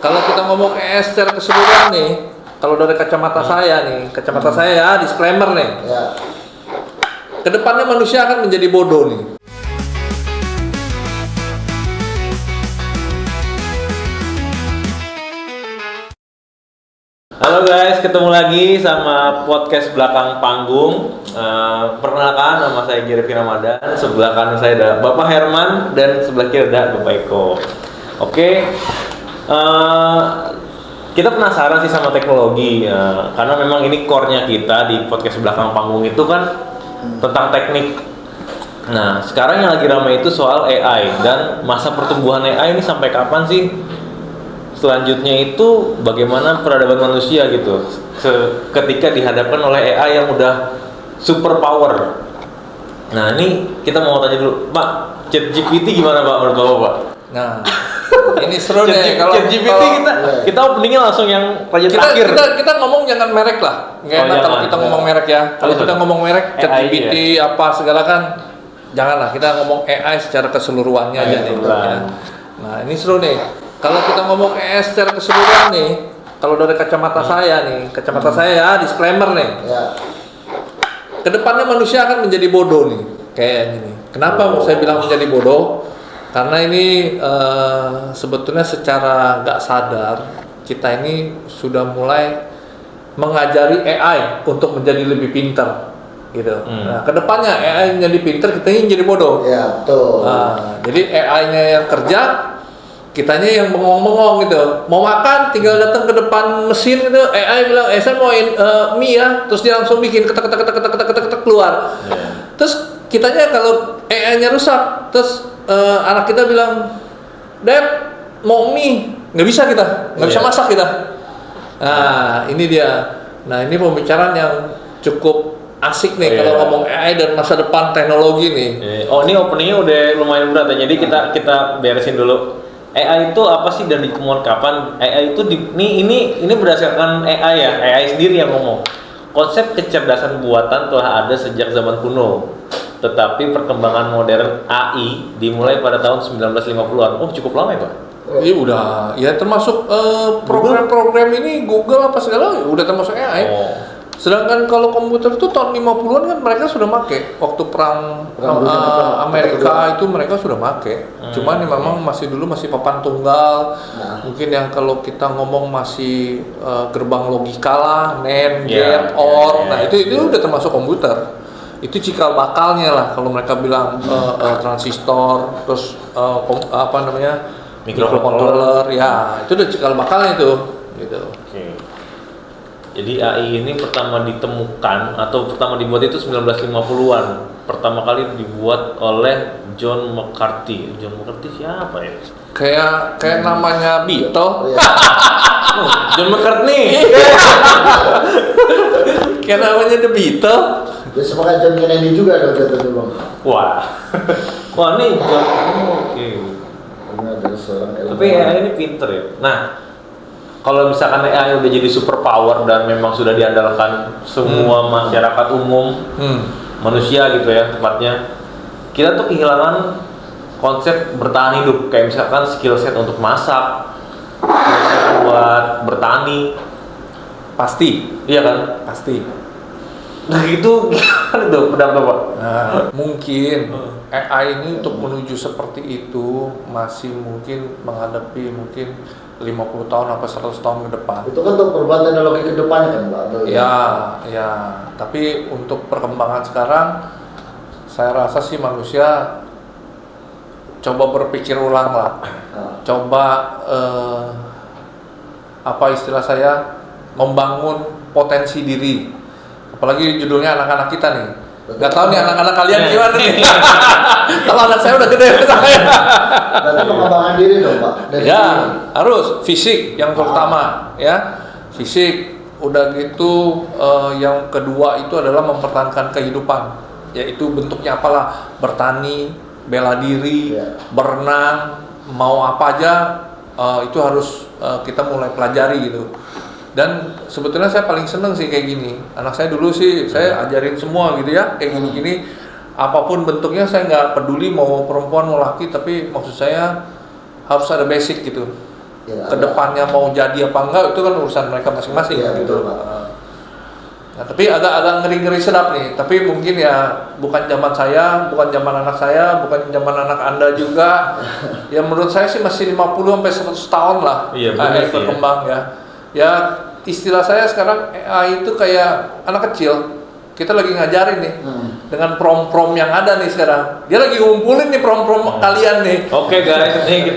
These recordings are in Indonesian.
Kalau kita ngomong AI secara keseluruhan nih, kalau dari kacamata saya ya, disclaimer nih. Ya. Kedepannya manusia akan menjadi bodoh nih. Halo guys, ketemu lagi sama podcast Belakang Panggung. Perkenalkan, nama saya Giri Ramadan. Sebelah kanan saya ada Bapak Herman dan sebelah kiri ada Bapak Eko. Oke, kita penasaran sih sama teknologi, karena memang ini core-nya kita di podcast Belakang Panggung itu kan tentang teknik. Nah, sekarang yang lagi ramai itu soal AI dan masa pertumbuhan AI ini sampai kapan sih? Selanjutnya itu bagaimana peradaban manusia gitu ketika dihadapkan oleh AI yang udah super power. Nah ini kita mau tanya dulu, Pak, ChatGPT gimana Pak menurut Bapak? Nah, ini seru deh kalau ChatGPT kita openingnya langsung yang terakhir. Kita ngomong jangan merek lah. Nggak enak kalau kita ngomong merek ya. Kalau kita ngomong merek, ChatGPT apa segala kan janganlah, kita ngomong AI secara keseluruhannya aja nih. Ya. Nah, ini seru nih. Kalau kita ngomong AI secara keseluruhan nih, kalau dari kacamata saya ya, disclaimer nih. Ya. Kedepannya manusia akan menjadi bodoh nih, kayak gini. Kenapa saya bilang menjadi bodoh? Karena ini sebetulnya secara nggak sadar kita ini sudah mulai mengajari AI untuk menjadi lebih pintar, gitu. Nah, kedepannya AI menjadi pintar, kita ini jadi bodoh. Ya, betul. Nah, jadi AI-nya yang kerja, kitanya yang bengong-bengong gitu. Mau makan tinggal datang ke depan mesin gitu, AI bilang, saya mau mie ya, terus dia langsung bikin ketek keluar. Terus kitanya kalau AI-nya rusak, terus anak kita bilang, "Dad, mau mie." Nggak bisa kita, nggak bisa masak kita. Nah, ini dia. Nah, ini pembicaraan yang cukup asik nih kalau ngomong AI dan masa depan teknologi nih. Oh, ini openingnya udah lumayan berat ya. Jadi kita beresin dulu. AI itu apa sih dan ditemukan kapan? AI itu ini berdasarkan AI ya, AI sendiri yang ngomong. Konsep kecerdasan buatan telah ada sejak zaman kuno. Tetapi perkembangan modern AI dimulai pada tahun 1950-an. Oh, cukup lama ya, Pak? Iya udah, ya termasuk program-program ini Google apa segala udah termasuk AI. Sedangkan kalau komputer itu tahun 50-an kan mereka sudah make. Waktu perang Amerika itu mereka sudah make. Cuman ini memang masih papan tunggal. Mungkin yang kalau kita ngomong masih gerbang logika lah, NAND, GATE, OR. Nah, itu udah termasuk komputer. Itu cikal bakalnya lah kalau mereka bilang transistor, terus microcontroller, ya itu udah cikal bakalnya itu, gitu. Jadi AI ini pertama ditemukan atau pertama dibuat itu 1950-an. Pertama kali dibuat oleh John McCarthy. John McCarthy siapa ya? Kayak namanya Beatles. John McCartney. Kayak namanya The Beatles. Ya sepakat John Kennedy juga dong itu Bang. Wah ini John. Oke. Tapi AI ini pinter ya. Nah, kalau misalkan AI udah jadi super power dan memang sudah diandalkan semua masyarakat umum, manusia gitu ya tepatnya, kita tuh kehilangan konsep bertahan hidup. Kayak misalkan skill set untuk masak, buat bertani, pasti, iya kan? pasti. Nah itu gimana tuh pendapat Pak? Nah, mungkin AI ini untuk menuju seperti itu masih mungkin menghadapi mungkin 50 tahun apa 100 tahun ke depan. Itu kan untuk perubahan teknologi ke depannya kan Pak? Ya. Tapi untuk perkembangan sekarang, saya rasa sih manusia coba berpikir ulang lah. Coba apa istilah saya, membangun potensi diri. Apalagi judulnya anak-anak kita nih. Gak tahu nih anak-anak kalian gimana nih. Kalau anak saya udah gede saya. Berarti pengembangan diri dong Pak. Harus fisik yang pertama ya. Fisik, udah gitu yang kedua itu adalah mempertahankan kehidupan. Yaitu bentuknya apalah, bertani, bela diri, berenang, mau apa aja itu harus kita mulai pelajari gitu. Dan sebetulnya saya paling seneng sih kayak gini. Anak saya dulu sih saya ajarin semua gitu ya, kayak gini-gini. Apapun bentuknya saya nggak peduli mau perempuan mau laki, tapi maksud saya harus ada basic gitu. Ya, kedepannya mau jadi apa enggak itu kan urusan mereka masing-masing Iya, gitu. betul, Pak. Nah, tapi agak ngeri-ngeri sedap nih. Tapi mungkin ya bukan zaman saya, bukan zaman anak saya, bukan zaman anak Anda juga. Ya menurut saya sih masih 50 sampai 100 tahun lah Iya, benar AI sih, berkembang ya. Ya istilah saya sekarang AI itu kayak anak kecil. Kita lagi ngajarin nih dengan prom-prom yang ada nih sekarang. Dia lagi ngumpulin nih prom-prom kalian nih. Oke guys, ini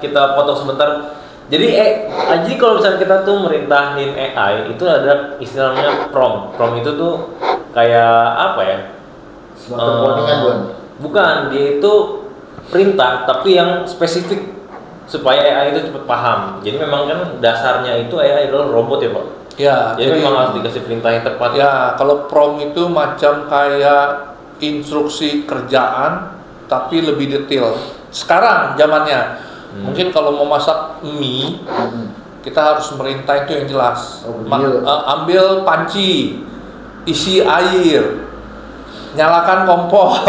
kita potong sebentar. Jadi jadi kalau misalnya kita tuh merintahin AI itu ada istilahnya prompt. Prompt itu tuh kayak apa ya? Semacam codingan, Bun. Bukan, dia itu perintah tapi yang spesifik supaya AI itu cepat paham. Jadi memang kan dasarnya itu AI adalah robot ya, Pak. Ya, Jadi memang harus dikasih perintah yang tepat. ya kalau prompt itu macam kayak instruksi kerjaan tapi lebih detail. Sekarang zamannya. Mungkin kalau mau masak mie, kita harus merintah itu yang jelas. Oh, begitu. Ambil panci, isi air, nyalakan kompor,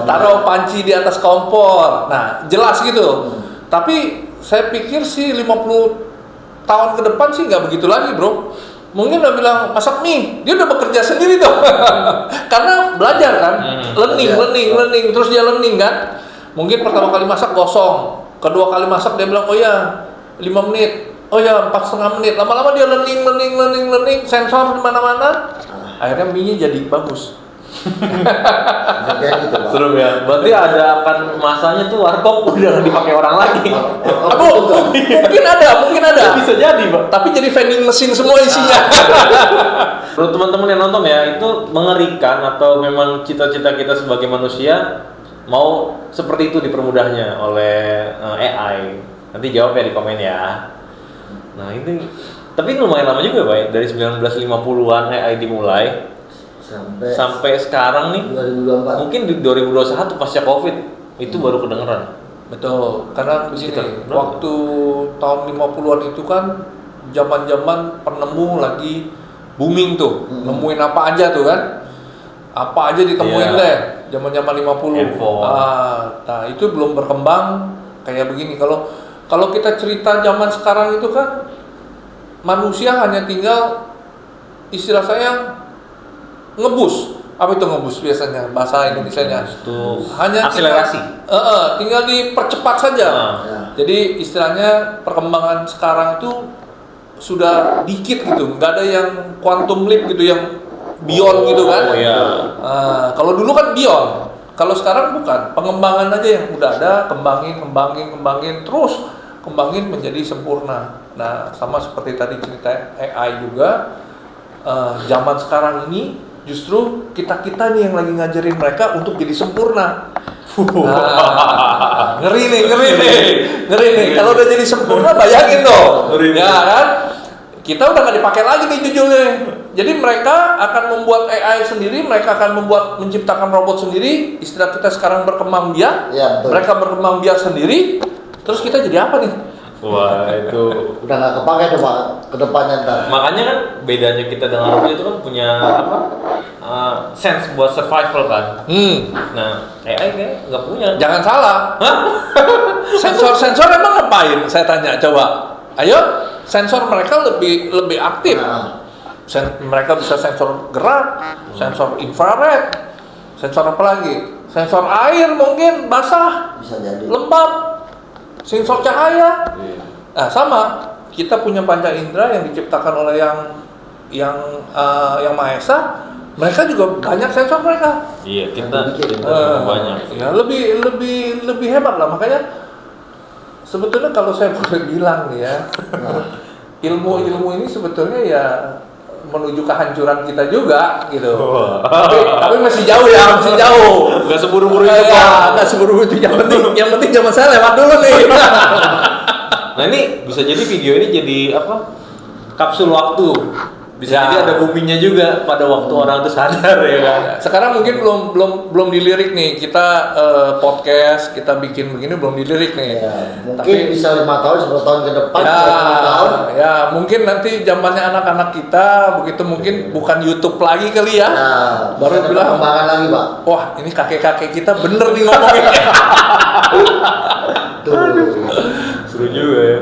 taruh panci di atas kompor. Nah, jelas gitu. Tapi saya pikir sih 50 tahun ke depan sih nggak begitu lagi, bro. Mungkin udah bilang masak mie, dia udah bekerja sendiri tuh. Karena belajar kan, learning, terus dia learning kan. Mungkin pertama kali masak gosong, kedua kali masak dia bilang oh ya 5 menit, oh ya 4,5 menit. Lama-lama dia learning, sensor di mana-mana. Akhirnya mie-nya jadi bagus. Kayak gitu, Pak. Serem ya. Berarti ada akan masanya tuh warkop udah dipakai orang lagi. Mungkin ada. Bisa jadi, Pak. Tapi jadi vending mesin semua isinya. Menurut teman-teman yang nonton ya, itu mengerikan atau memang cita-cita kita sebagai manusia mau seperti itu dipermudahnya oleh AI? Nanti jawab ya di komen ya. Nah ini, tapi lumayan lama juga Pak, dari 1950-an AI dimulai sampai sekarang nih 2024. mungkin di 2021 pasca COVID itu baru kedengeran. Betul, karena begini, Sekitar berapa? waktu tahun 50-an itu kan zaman-zaman penemu lagi booming tuh, nemuin apa aja tuh kan, apa aja ditemuin Iya. deh, zaman-zaman 50. Handphone. Nah itu belum berkembang kayak begini. Kalau kita cerita zaman sekarang itu kan manusia hanya tinggal, istilah saya ngebus. Apa itu ngebus biasanya bahasa Indonesianya? Itu Hanya akselerasi. tinggal dipercepat saja. Ya. Jadi istilahnya perkembangan sekarang itu sudah dikit gitu, nggak ada yang quantum leap gitu, yang beyond gitu kan. Oh iya. Kalau dulu kan beyond, kalau sekarang bukan, pengembangan aja yang udah ada, kembangin, terus kembangin menjadi sempurna. Nah sama seperti tadi cerita AI juga, zaman sekarang ini justru kita nih yang lagi ngajarin mereka untuk jadi sempurna. Nah, ngeri nih. Kalau udah jadi sempurna, bayangin dong. Ngeri. Ya kan? Kita udah nggak dipakai lagi nih judulnya. Jadi mereka akan membuat AI sendiri, mereka akan menciptakan robot sendiri. Istilah kita sekarang berkembang biak. Ya, betul. Mereka berkembang biak sendiri. Terus kita jadi apa nih? Wah itu. Udah nggak kepake tuh, Pak, ke depannya ntar. Makanya kan bedanya kita dengan robot itu kan punya apa? Sense buat survival kan. Nah, AI kayak nggak punya. Jangan salah. Hah? Sensor emang ngapain? Saya tanya, coba. Ayo, sensor mereka lebih aktif. Nah, Mereka bisa sensor gerak, sensor infrared, sensor apa lagi? Sensor air mungkin basah, bisa jadi. lembab, sensor cahaya. Nah, sama. Kita punya panca indera yang diciptakan oleh yang Maha Esa. Mereka juga banyak sensor mereka. Iya, kita Bikin. banyak. Ya lebih hebat lah. Makanya sebetulnya kalau saya boleh bilang nih ya, ilmu ini sebetulnya ya menuju kehancuran kita juga gitu. Tapi masih jauh ya, masih jauh. Nggak seburu-buru itu Ya, Pak. nggak seburu itu. Yang penting zaman saya lewat dulu nih. Nah ini bisa jadi video ini jadi apa? Kapsul waktu. Bisa Ya. jadi ada boomingnya juga pada waktu orang itu sadar ya kan. Sekarang mungkin belum dilirik nih. Kita podcast, kita bikin begini belum dilirik nih. Ya, mungkin Tapi bisa 5 tahun, 10 tahun ke depan, 20 tahun. ya mungkin nanti zamannya anak-anak kita begitu, mungkin bukan YouTube lagi kali ya. Nah, Baru bisa ada bilang, perkembangan lagi, Pak. wah ini kakek-kakek kita bener nih ngomongnya. Tuh. Seru juga ya.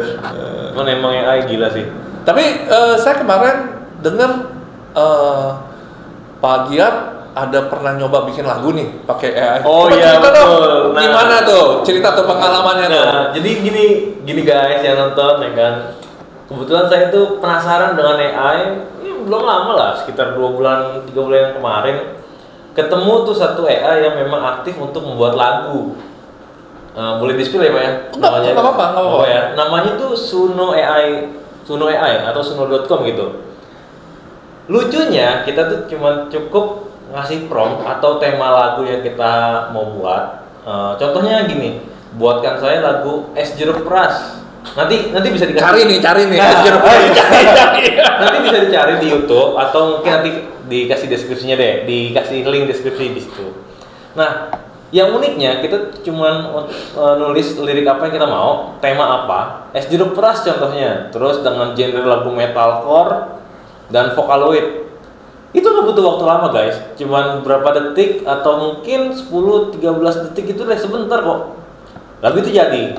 Emang AI gila sih. Tapi saya kemarin dengar Pak Giat ada pernah nyoba bikin lagu nih pakai AI. Oh Coba iya cerita dong, betul. gimana tuh? Cerita tuh pengalamannya tuh. Nah, jadi gini guys yang nonton ya kan. Kebetulan saya tuh penasaran dengan AI. Belum lama lah, sekitar 2 bulan, 3 bulan yang kemarin ketemu tuh satu AI yang memang aktif untuk membuat lagu. Boleh di-spill ya Pak ya? Nggak apa-apa. Oh ya, namanya tuh Suno AI atau suno.com gitu. Lucunya kita tuh cuma cukup ngasih prompt atau tema lagu yang kita mau buat. Contohnya gini, buatkan saya lagu Es Jeruk Peras. Nanti bisa dikasih. Cari nih. Nah, nanti bisa dicari di YouTube atau mungkin nanti dikasih deskripsinya deh, dikasih link deskripsi di situ. Nah, yang uniknya kita cuman nulis lirik apa yang kita mau, tema apa, Es Jeruk Peras contohnya, terus dengan genre lagu metalcore dan Vocaloid. Itu nggak butuh waktu lama guys, cuman berapa detik atau mungkin 10-13 detik itu udah sebentar kok. Lagu itu jadi.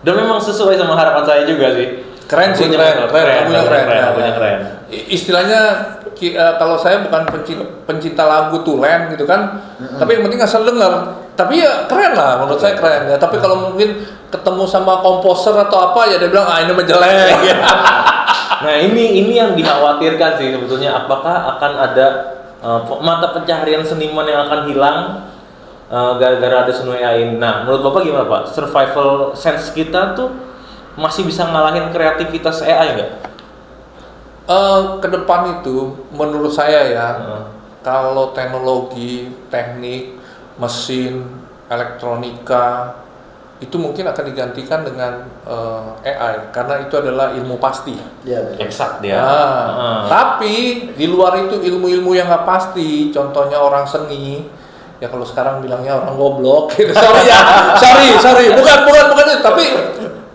Dan memang sesuai sama harapan saya juga sih. Keren sih, keren. Lagunya keren. Istilahnya kalau saya bukan pencinta lagu tulen gitu kan, tapi yang penting asal denger. Tapi ya keren lah, menurut saya keren ya. Tapi kalau mungkin ketemu sama komposer atau apa ya dia bilang ini mah jelek. Nah ini yang dikhawatirkan sih sebetulnya, apakah akan ada mata pencaharian seniman yang akan hilang gara-gara ada Suno AI. Nah menurut Bapak gimana Pak? Survival sense kita tuh masih bisa ngalahin kreativitas AI nggak? Ke depan itu menurut saya ya, kalau teknologi, teknik, mesin, elektronika itu mungkin akan digantikan dengan AI karena itu adalah ilmu pasti. Iya. Eksakt dia. Tapi di luar itu ilmu-ilmu yang nggak pasti, contohnya orang seni, ya kalau sekarang bilangnya orang goblok. Gitu. sorry, bukan itu, tapi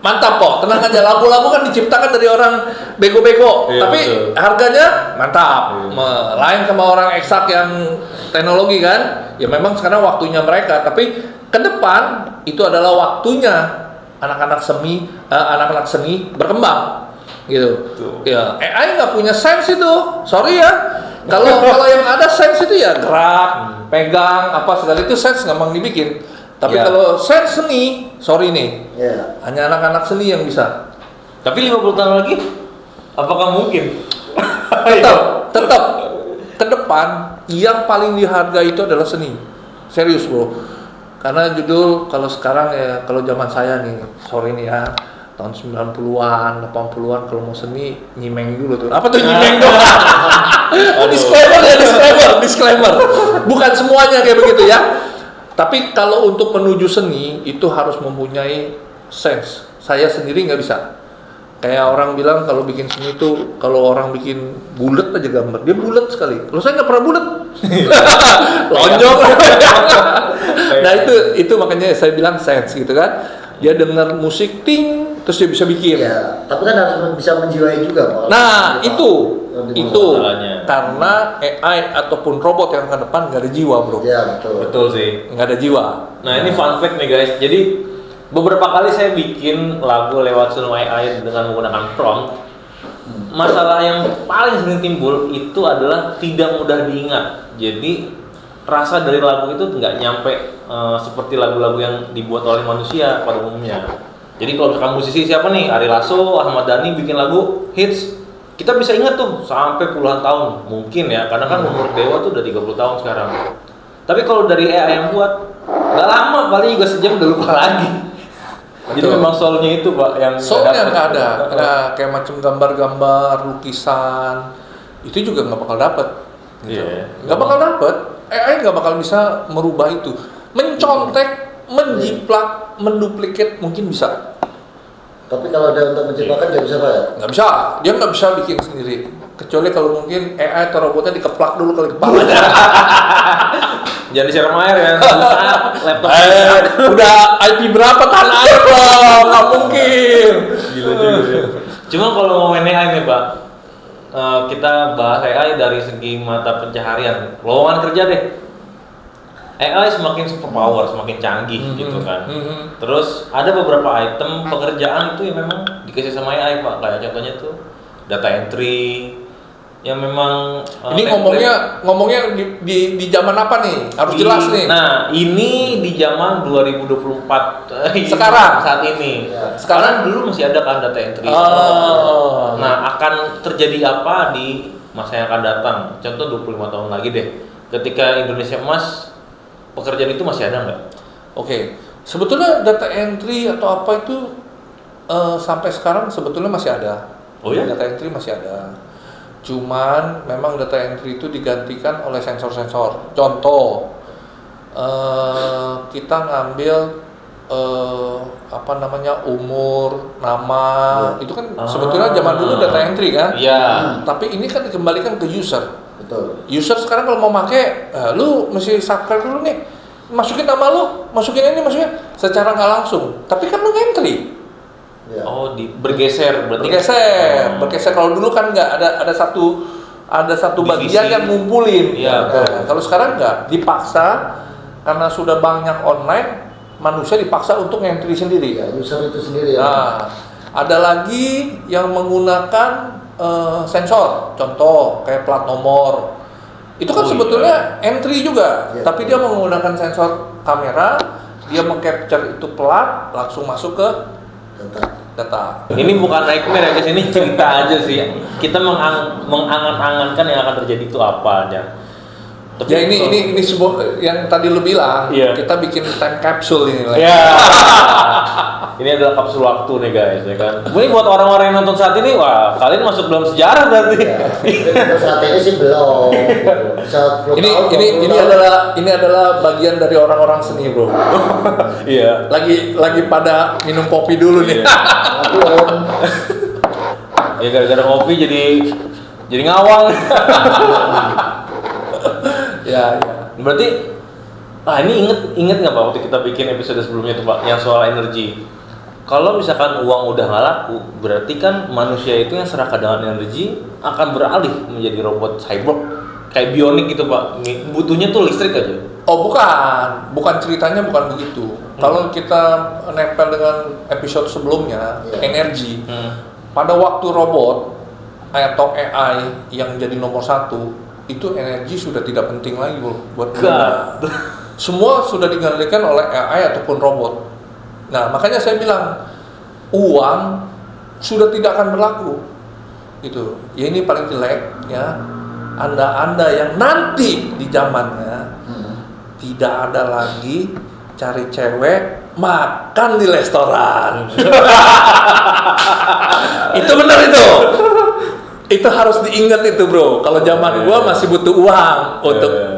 mantap kok, tenang aja, lagu-lagu kan diciptakan dari orang bego-bego, iya, tapi betul. Harganya mantap. Lain sama orang eksak yang teknologi kan, ya memang sekarang waktunya mereka, tapi ke depan itu adalah waktunya anak-anak seni berkembang gitu. Betul. Ya AI nggak punya sense itu, sorry ya. Kalau yang ada sense itu ya gerak, pegang apa segala itu sense gampang dibikin. Tapi Ya. kalau sense seni, sorry nih, Iya. hanya anak-anak seni yang bisa. Tapi 50 tahun lagi, apakah mungkin? Tetap ke depan yang paling dihargai itu adalah seni. Serius bro. Karena judul kalau sekarang ya, kalau zaman saya nih, sorry nih ya, tahun 90-an, 80-an kalau mau seni nyimeng dulu tuh. Apa tuh nyimeng dong? Disclaimer. Bukan semuanya kayak begitu ya. Tapi kalau untuk menuju seni itu harus mempunyai sense. Saya sendiri nggak bisa. Kayak orang bilang kalau bikin seni itu, kalau orang bikin bulat aja gambar, dia bulat sekali. Kalau saya nggak pernah bulat, lonjong. Nah itu makanya saya bilang sense gitu kan. Dia dengar musik ting, terus dia bisa bikin. Ya, tapi kan harus bisa menjiwai juga Pak. Nah itu masalahnya. karena AI ataupun robot yang ke depan nggak ada jiwa bro, Ya betul. Betul sih. nggak ada jiwa. Nah ini fun fact nih guys. Jadi beberapa kali saya bikin lagu lewat Suno AI dengan menggunakan prompt. Masalah yang paling sering timbul itu adalah tidak mudah diingat. Jadi rasa dari lagu itu nggak nyampe seperti lagu-lagu yang dibuat oleh manusia pada umumnya. Jadi kalau misalkan musisi siapa nih, Ari Lasso, Ahmad Dhani bikin lagu hits, kita bisa ingat tuh sampai puluhan tahun mungkin ya, karena kan umur Dewa tuh udah 30 tahun sekarang. Tapi kalau dari AI yang buat, nggak lama, paling juga sejam udah lupa lagi. Jadi Betul. memang soalnya itu Pak yang Soalnya nggak ada. dapet. Nah, kayak macam gambar-gambar, lukisan, itu juga nggak bakal dapet. Gitu. Iya. Nggak bakal dapet. AI nggak bakal bisa merubah itu. Mencontek, menjiplak, menduplikat mungkin bisa. Tapi kalau ada untuk menciptakan nggak bisa Pak ya? Nggak bisa. Dia nggak bisa bikin sendiri. Kecuali kalau mungkin AI atau robotnya dikeplak dulu kali kepalanya. Jangan disiram air ya. Laptop. Udah IP berapa tanah air loh? Nggak mungkin. Gila juga. Cuma kalau ngomongin AI nih Pak, kita bahas AI dari segi mata pencaharian, lowongan kerja deh. AI semakin superpower, semakin canggih gitu kan. Terus ada beberapa item pekerjaan itu yang memang dikasih sama AI Pak. Kayak contohnya tuh data entry yang memang Ini ngomongnya di zaman apa nih? Harus jelas nih. Nah, ini di zaman 2024 Sekarang? saat ini. Ya. Sekarang dulu masih ada kan data entry. Oh. Nah, akan terjadi apa di masa yang akan datang? Contoh 25 tahun lagi deh. Ketika Indonesia emas, pekerjaan itu masih ada nggak? Oke. Sebetulnya data entry atau apa itu sampai sekarang sebetulnya masih ada. Oh ya? Data entry masih ada. Cuman memang data entry itu digantikan oleh sensor-sensor. Contoh, kita ngambil umur, nama, itu kan sebetulnya zaman dulu data entry kan. Iya. Tapi ini kan dikembalikan ke user. Betul. User sekarang kalau mau pakai, lu mesti subscribe dulu nih, masukin nama lu, masukin ini, masukin secara nggak langsung. Tapi kan lu entry. Ya. Oh, bergeser berarti. Bergeser. Kalau dulu kan nggak ada satu Divisi. bagian yang ngumpulin. Iya, Nah, kalau sekarang nggak, dipaksa karena sudah banyak online, manusia dipaksa untuk entry sendiri. Ya, user itu sendiri ya. Nah, ada lagi yang menggunakan sensor, contoh kayak plat nomor. Itu kan sebetulnya entry juga, Iya. tapi dia menggunakan sensor kamera, dia meng-capture itu plat, langsung masuk ke data. Ini bukan nightmare ya, kesini cerita aja sih. Kita mengangan-angankan yang akan terjadi itu apa aja. Ya ini sebuah yang tadi lu bilang, Iya. kita bikin time capsule ini lah. Ya. Ini adalah kapsul waktu nih guys, ya kan. Ini buat orang-orang yang nonton saat ini, wah kalian masuk dalam sejarah berarti. Ya. Untuk saat ini sih belum. Bisa 10 tahun, 20 tahun. Ini adalah bagian dari orang-orang seni, bro. Iya. Lagi pada minum kopi dulu nih. Belum. Ya gara-gara ngopi jadi ngawang. Ya. Berarti ini inget nggak Pak waktu kita bikin episode sebelumnya tuh Pak yang soal energi. Kalau misalkan uang udah nggak laku, berarti kan manusia itu yang serakah dengan energi akan beralih menjadi robot cyborg kayak bionik gitu Pak. Butuhnya tuh listrik aja. Oh bukan ceritanya bukan begitu. Kalau kita nempel dengan episode sebelumnya, energi. Pada waktu robot atau AI yang jadi nomor satu, itu energi sudah tidak penting lagi buat kita. Semua sudah digantikan oleh AI ataupun robot. Nah makanya saya bilang uang sudah tidak akan berlaku. Gitu. Ya ini paling jelek ya. Anda yang nanti di zamannya tidak ada lagi cari cewek makan di restoran. Itu benar itu. Itu harus diingat itu bro. Kalau zaman gua masih butuh uang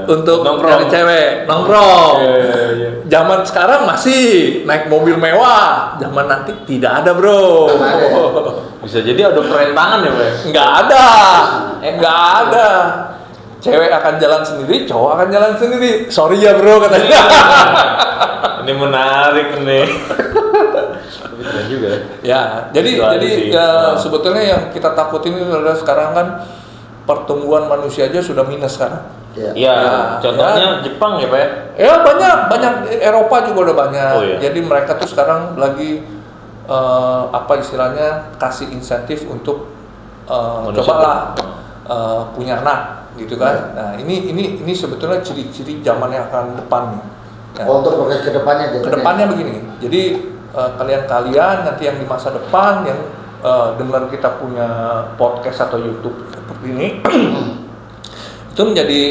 untuk nongkrong. cari cewek, nongkrong. Iya. Zaman sekarang masih naik mobil mewah. Zaman nanti tidak ada bro. Bisa jadi ada perentangan ya Pak. Nggak ada. Cewek akan jalan sendiri, cowok akan jalan sendiri. Sorry ya bro katanya. Ini menarik nih. Tapi keren juga. Ya, jadi sebetulnya yang kita takutin itu adalah sekarang kan pertumbuhan manusia aja sudah minus sekarang. Iya, contohnya Jepang ya Pak ya? Ya banyak Eropa juga udah banyak. Oh, iya. Jadi mereka tuh sekarang lagi istilahnya kasih insentif untuk cobalah punya anak gitu kan. Nah ini sebetulnya ciri-ciri zaman yang akan depan nih. Ya. Untuk progres kedepannya. Kedepannya begini. Jadi kalian nanti yang di masa depan yang dengar kita punya podcast atau YouTube seperti ini itu menjadi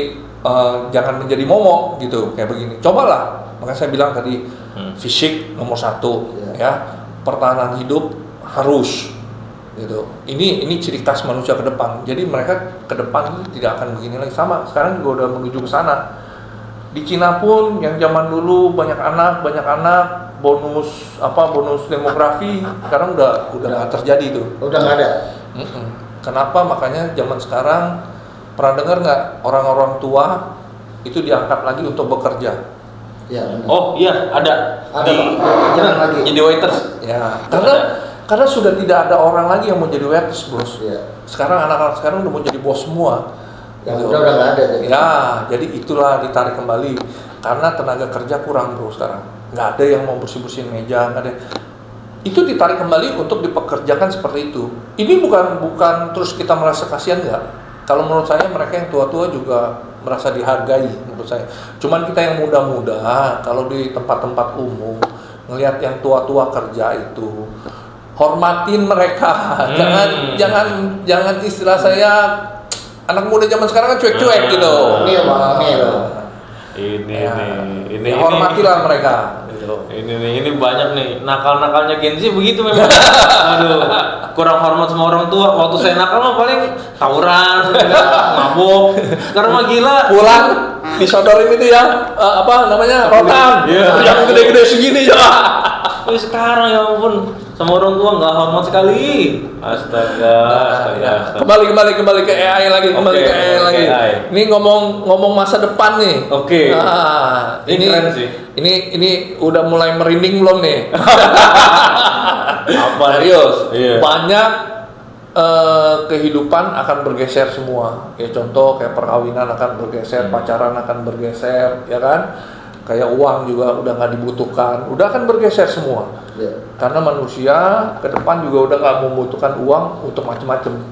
jangan menjadi momok gitu kayak begini. Cobalah. Makanya saya bilang tadi fisik nomor 1 ya. Pertahanan hidup harus gitu. Ini ciri khas manusia ke depan. Jadi mereka ke depan itu tidak akan begini lagi sama. Sekarang juga udah menuju ke sana. Di Cina pun yang zaman dulu banyak anak bonus demografi sekarang udah nggak terjadi itu. Udah nggak ada. Kenapa? Makanya zaman sekarang pernah dengar nggak orang-orang tua itu diangkat lagi untuk bekerja? Ya. Oh iya ada Jangan lagi. jadi waiters. Ya, karena sudah tidak ada orang lagi yang mau jadi waiters, bos. Iya. Sekarang anak-anak sekarang udah mau jadi bos semua. Yang Gitu. udah nggak ada. Ya, jadi itulah ditarik kembali. Karena tenaga kerja kurang bro sekarang. Nggak ada yang mau bersih-bersihin meja, nggak ada. Itu ditarik kembali untuk dipekerjakan seperti itu. Ini bukan terus kita merasa kasihan, nggak. Kalau menurut saya mereka yang tua-tua juga merasa dihargai menurut saya. Cuman kita yang muda-muda kalau di tempat-tempat umum ngelihat yang tua-tua kerja itu, hormatin mereka. Jangan istilah saya anak muda zaman sekarang kan cuek-cuek gitu. Ini hormatilah mereka gitu. Ini banyak nih nakal-nakalnya Gen Z begitu memang. Aduh, kurang hormat sama orang tua. Waktu saya nakal mah paling tawuran, mabuk. Sekarang mah gila. Pulang disodorin itu ya rotan. Yang gede-gede segini ya. Tapi sekarang ya ampun, sama orang tua nggak hormat sekali. Astaga. Kembali ke AI lagi, ke AI lagi. Ini ngomong masa depan nih. Oke. Nah, ini keren sih. Ini udah mulai merinding belum nih? Apa? Serius. Iya. Banyak kehidupan akan bergeser semua. Kayak contoh kayak perkawinan akan bergeser, pacaran akan bergeser, ya kan? Kayak uang juga udah nggak dibutuhkan, udah akan bergeser semua. Karena manusia ke depan juga udah nggak membutuhkan uang untuk macam-macam.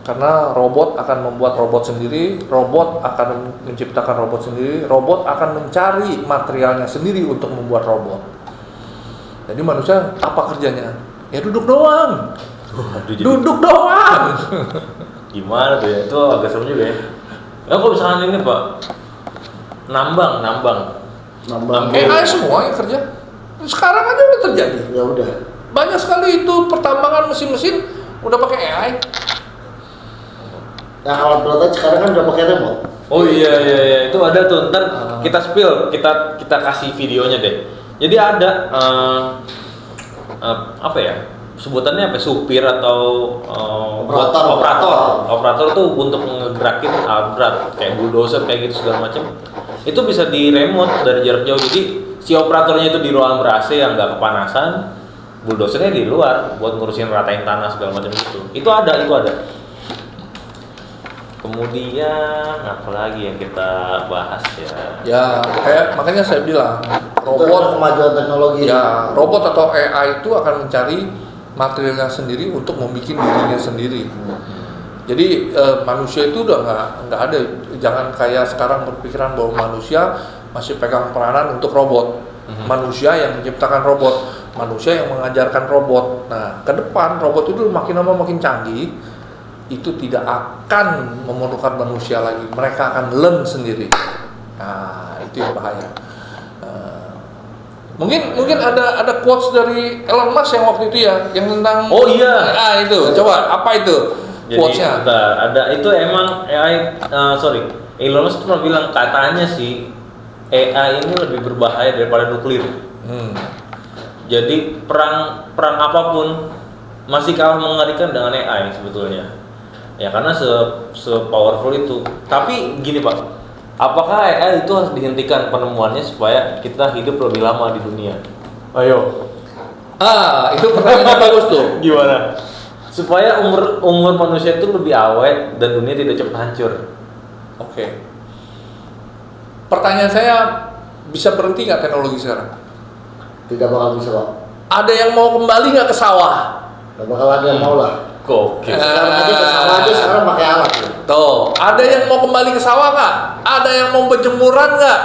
Karena robot akan membuat robot sendiri, robot akan menciptakan robot sendiri, robot akan mencari materialnya sendiri untuk membuat robot. Jadi manusia apa kerjanya? Ya duduk doang. Duduk doang. Gimana tuh ya? Itu agak serem juga ya. Ya kok misalkan ini Pak, nambang. AI semua yang kerja. Sekarang aja udah terjadi. Ya udah. Banyak sekali itu pertambangan mesin-mesin udah pakai AI. Nah kalau prototipe sekarang kan udah pakai remote. Oh iya itu ada tuh. Ntar kita spill, kita kasih videonya deh. Jadi ada apa ya? Sebutannya apa? Supir atau operator tuh untuk ngegerakin alat berat kayak bulldozer kayak gitu segala macam. Itu bisa di remote dari jarak jauh. Jadi si operatornya itu di ruangan ber-AC yang nggak kepanasan, bulldozernya di luar buat ngurusin ratain tanah segala macam gitu. Itu ada. Kemudian apa lagi yang kita bahas ya? Ya, kayak makanya saya bilang robot kemajuan teknologi. Ya, robot atau AI itu akan mencari materialnya sendiri untuk membuat dirinya sendiri. Jadi manusia itu udah nggak ada. Jangan kayak sekarang berpikiran bahwa manusia masih pegang peranan untuk robot. Manusia yang menciptakan robot, manusia yang mengajarkan robot. Nah, ke depan robot itu makin lama makin canggih. Itu tidak akan memerlukan manusia lagi. Mereka akan learn sendiri. Nah, itu yang bahaya. Mungkin ada quotes dari Elon Musk yang waktu itu ya, yang tentang AI itu. Coba apa itu? Quotes-nya. Jadi ada itu emang AI Elon Musk pernah bilang katanya sih AI ini lebih berbahaya daripada nuklir. Jadi perang apapun masih kalah mengerikan dengan AI sebetulnya. Ya karena se powerful itu. Tapi gini Pak, apakah AI itu harus dihentikan penemuannya supaya kita hidup lebih lama di dunia? Ayo. Itu pertanyaan bagus tuh. Gimana? Supaya umur manusia itu lebih awet dan dunia tidak cepat hancur. Oke. Pertanyaan saya, bisa berhenti nggak teknologi sekarang? Tidak bakal bisa Pak. Ada yang mau kembali nggak ke sawah? Tidak bakal ada yang mau lah. Oke. Sekarang aja ke sawah aja sekarang pakai alat. Tuh, ada yang mau kembali ke sawah nggak? Ada yang mau berjemuran nggak?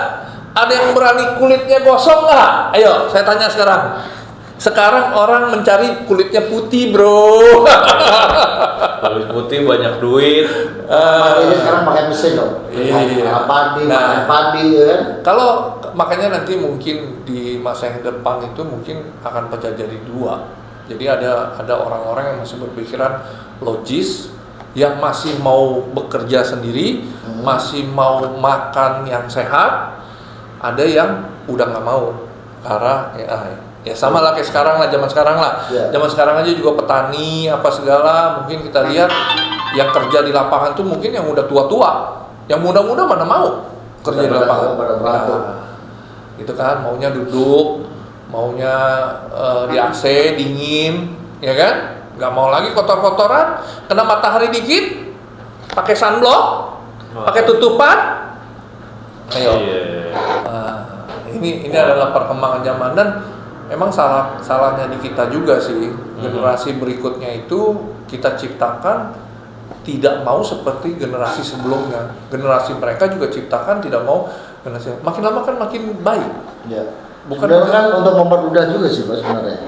Ada yang berani kulitnya gosong nggak? Ayo, saya tanya sekarang. Sekarang orang mencari kulitnya putih, bro. Kulit putih banyak duit. Ini sekarang pakai mesin dong. Iya. Padi kan. Kalau makanya nanti mungkin di masa yang depan itu mungkin akan pecah jadi dua. Jadi ada orang-orang yang masih berpikiran logis, yang masih mau bekerja sendiri, masih mau makan yang sehat, ada yang udah nggak mau karena AI. Ya sama lah kayak sekarang lah, zaman sekarang lah. Zaman sekarang aja juga petani apa segala, mungkin kita lihat yang kerja di lapangan tuh mungkin yang udah tua-tua, yang muda-muda mana mau kerja di lapangan. Gitu kan, maunya duduk, maunya di AC dingin, ya kan? Nggak mau lagi kotor-kotoran, kena matahari dikit, pakai sunblock, pakai tutupan. Ayo. Ini adalah perkembangan zaman dan memang salahnya di kita juga sih. Generasi berikutnya itu kita ciptakan tidak mau seperti generasi sebelumnya. Generasi mereka juga ciptakan tidak mau generasi makin lama kan makin baik. Ya. Bukan Sebenarnya kan untuk mempermudah juga sih Pak sebenarnya.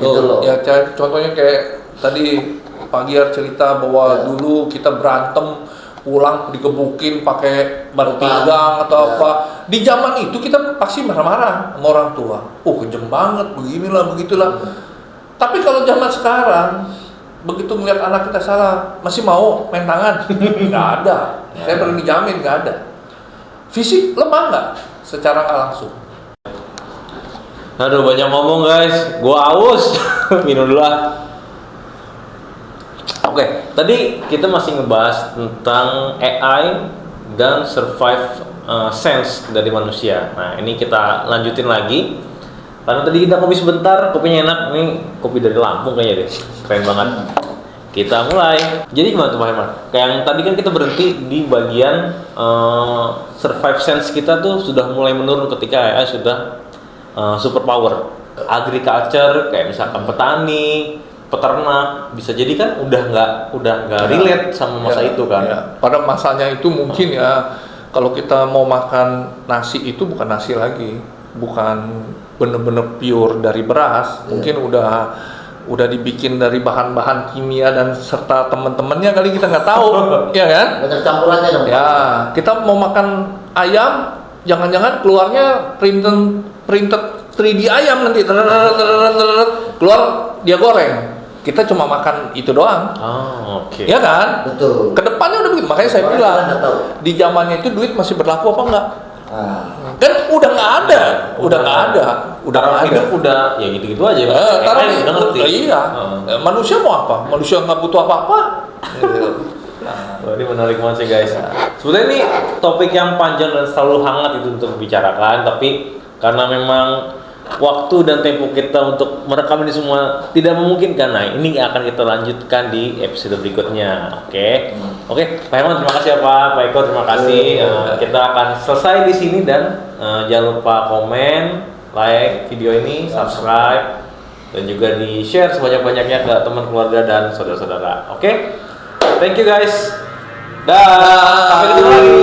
Gitu loh. Ya contohnya kayak tadi Pak Giar cerita bahwa dulu kita berantem pulang digebukin pakai batu pinggang atau apa. Di zaman itu kita pasti marah-marah sama orang tua. Kejem banget, beginilah, begitulah. Tapi kalau zaman sekarang, begitu melihat anak kita salah, masih mau main tangan? Nggak ada. Saya berani jamin nggak ada. Fisik lemah nggak? Secara nggak langsung. Aduh banyak ngomong guys, gua aus. Minum dulu lah. Oke, tadi kita masih ngebahas tentang AI dan survive sense dari manusia. Nah, ini kita lanjutin lagi. Karena tadi kita kopi sebentar, kopinya enak. Ini kopi dari Lampung kayaknya deh. Keren banget. Kita mulai. Jadi gimana tuh Pak Herman? Kayak yang tadi kan kita berhenti di bagian survive sense kita tuh sudah mulai menurun ketika AI sudah super power. Agriculture kayak misalkan petani, peternak bisa jadi kan udah nggak relate sama masa itu kan. Ya. Pada masanya itu mungkin ya kalau kita mau makan nasi itu bukan nasi lagi, bukan bener-bener pure dari beras, mungkin udah dibikin dari bahan-bahan kimia dan serta teman-temannya kali kita nggak tahu, ya kan? Banyak campurannya dong. Ya, kita mau makan ayam, jangan-jangan keluarnya printed 3D ayam nanti keluar dia goreng. Kita cuma makan itu doang. Oh, oke. Ya kan? Betul. Kedepannya udah begitu. Makanya saya Orang bilang kita nggak tahu. di zamannya itu duit masih berlaku apa enggak? Kan udah nggak ada. Udah Taraf nggak ada. hidup udah ya gitu-gitu aja. Taraf AI udah ngerti. Iya. Manusia mau apa? Manusia nggak butuh apa-apa. Wah, ini menarik banget sih guys. Sebenarnya ini topik yang panjang dan selalu hangat itu untuk dibicarakan, tapi karena memang waktu dan tempo kita untuk merekam ini semua tidak memungkinkan. Nah, ini akan kita lanjutkan di episode berikutnya. Oke, Pak Herman terima kasih ya Pak Eko terima kasih. Kita akan selesai di sini dan jangan lupa komen, like video ini, subscribe dan juga di share sebanyak-banyaknya ke teman keluarga dan saudara-saudara. Oke, thank you guys. Dah, sampai ketemu lagi.